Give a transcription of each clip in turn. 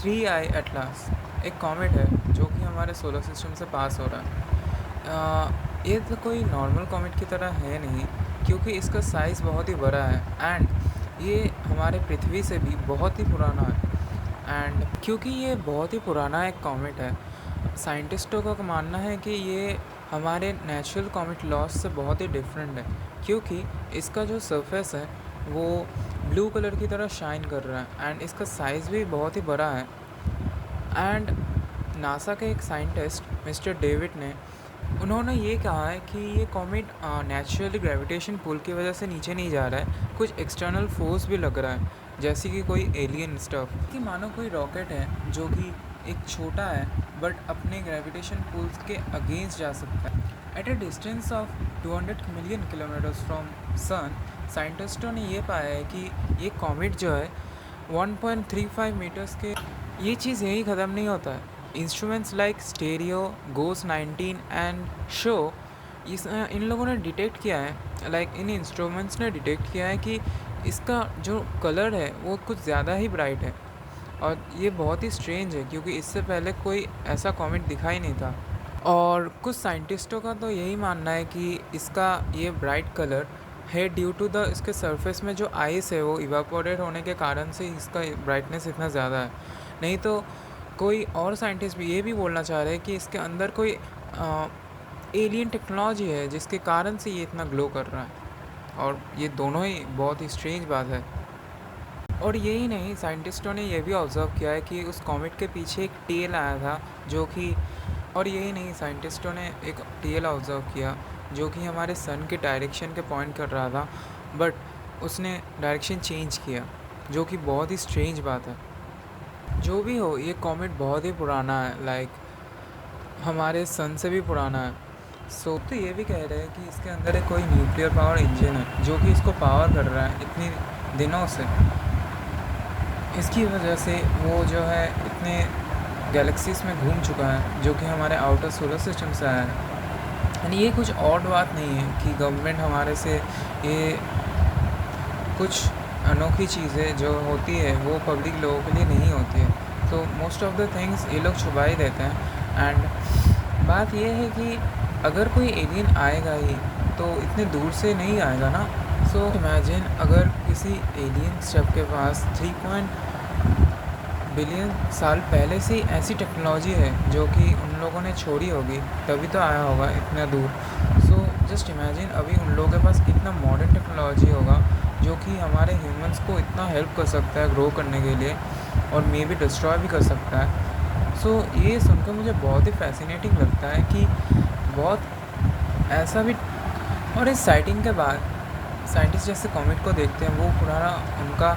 3I atlas एक comet है जो कि हमारे सोलर सिस्टम से पास हो रहा है। ये तो कोई नॉर्मल कॉमेट की तरह है नहीं, क्योंकि इसका साइज़ बहुत ही बड़ा है एंड ये हमारे पृथ्वी से भी बहुत ही पुराना है। एंड क्योंकि ये बहुत ही पुराना एक कॉमेट है, साइंटिस्टों का मानना है कि ये हमारे नेचुरल कॉमेट लॉस से बहुत ही डिफरेंट है, क्योंकि इसका जो सरफेस है वो ब्लू कलर की तरह शाइन कर रहा है एंड इसका साइज़ भी बहुत ही बड़ा है। एंड नासा के एक साइंटिस्ट मिस्टर डेविड ने उन्होंने ये कहा है कि ये कॉमेट नेचुरली ग्रेविटेशन पुल की वजह से नीचे नहीं जा रहा है, कुछ एक्सटर्नल फोर्स भी लग रहा है, जैसे कि कोई एलियन स्टफ कि मानो कोई रॉकेट है जो कि एक छोटा है बट अपने ग्रेविटेशन पुल्स के अगेंस्ट जा सकता है। At a distance of 200 million kilometers from sun, साइंटिस्टों ने ये पाया है कि ये कॉमेट जो है 1.35 मीटर्स के, ये चीज़ यहीं ख़त्म नहीं होता है। Instruments like STEREO, GOES 19 and SOHO, इन लोगों ने डिटेक्ट किया है, इन इंस्ट्रूमेंट्स ने डिटेक्ट किया है कि इसका जो कलर है वो कुछ ज़्यादा ही ब्राइट है। और ये बहुत ही स्ट्रेंज है, क्योंकि इससे पहले कोई ऐसा कॉमेट दिखाई नहीं था। और कुछ साइंटिस्टों का तो यही मानना है कि इसका ये ब्राइट कलर है ड्यू टू द इसके सरफेस में जो आइस है वो इवापोरेट होने के कारण से इसका ब्राइटनेस इतना ज़्यादा है। नहीं तो कोई और साइंटिस्ट भी ये भी बोलना चाह रहे हैं कि इसके अंदर कोई एलियन टेक्नोलॉजी है जिसके कारण से ये इतना ग्लो कर रहा है। और ये दोनों ही बहुत ही स्ट्रेंज बात है। और यही नहीं, साइंटिस्टों ने यह भी ऑब्ज़र्व किया है कि उस कॉमेट के पीछे एक टेल आया था जो कि, और यही नहीं, साइंटिस्टों ने एक टेल ऑब्ज़र्व किया जो कि हमारे सन के डायरेक्शन के पॉइंट कर रहा था, बट उसने डायरेक्शन चेंज किया, जो कि बहुत ही स्ट्रेंज बात है। जो भी हो, ये कॉमेट बहुत ही पुराना है, हमारे सन से भी पुराना है। तो ये भी कह रहे हैं कि इसके अंदर एक कोई न्यूक्लियर पावर इंजन है जो कि इसको पावर कर रहा है इतनी दिनों से। इसकी वजह से वो जो है इतने गैलेक्सीज़ में घूम चुका है, जो कि हमारे आउटर सोलर सिस्टम से आया है। यानी ये कुछ और बात नहीं है कि गवर्नमेंट हमारे से ये कुछ अनोखी चीज़ें जो होती है वो पब्लिक लोगों के लिए नहीं होती है। तो मोस्ट ऑफ द थिंग्स ये लोग छुपा ही देते हैं। एंड बात ये है कि अगर कोई एलियन आएगा ही तो इतने दूर से नहीं आएगा ना। सो इमेजिन अगर किसी एलियन स्टफ के पास 3 बिलियन साल पहले से ऐसी टेक्नोलॉजी है जो कि उन लोगों ने छोड़ी होगी, तभी तो आया होगा इतना दूर। सो जस्ट इमेजिन अभी उन लोगों के पास कितना मॉडर्न टेक्नोलॉजी होगा जो कि हमारे ह्यूमंस को इतना हेल्प कर सकता है ग्रो करने के लिए, और मे बी डिस्ट्रॉय भी कर सकता है। सो ये सुनकर मुझे बहुत ही फैसिनेटिंग लगता है कि बहुत ऐसा भी। और इस साइटिंग के बाद साइंटिस्ट जैसे कॉमेट को देखते हैं, वो उनका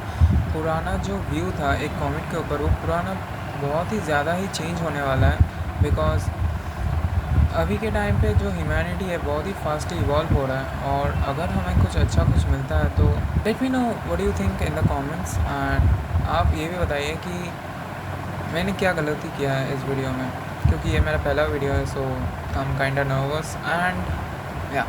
पुराना जो व्यू था एक कॉमेट के ऊपर, वो पुराना बहुत ही ज़्यादा ही चेंज होने वाला है। बिकॉज़ अभी के टाइम पे जो ह्यूमैनिटी है बहुत ही फास्ट इवॉल्व हो रहा है, और अगर हमें कुछ अच्छा कुछ मिलता है तो let me know what do you think in the comments. And आप ये भी बताइए कि मैंने क्या गलती किया है इस वीडियो में, क्योंकि ये मेरा पहला वीडियो है। So I am kind of nervous and या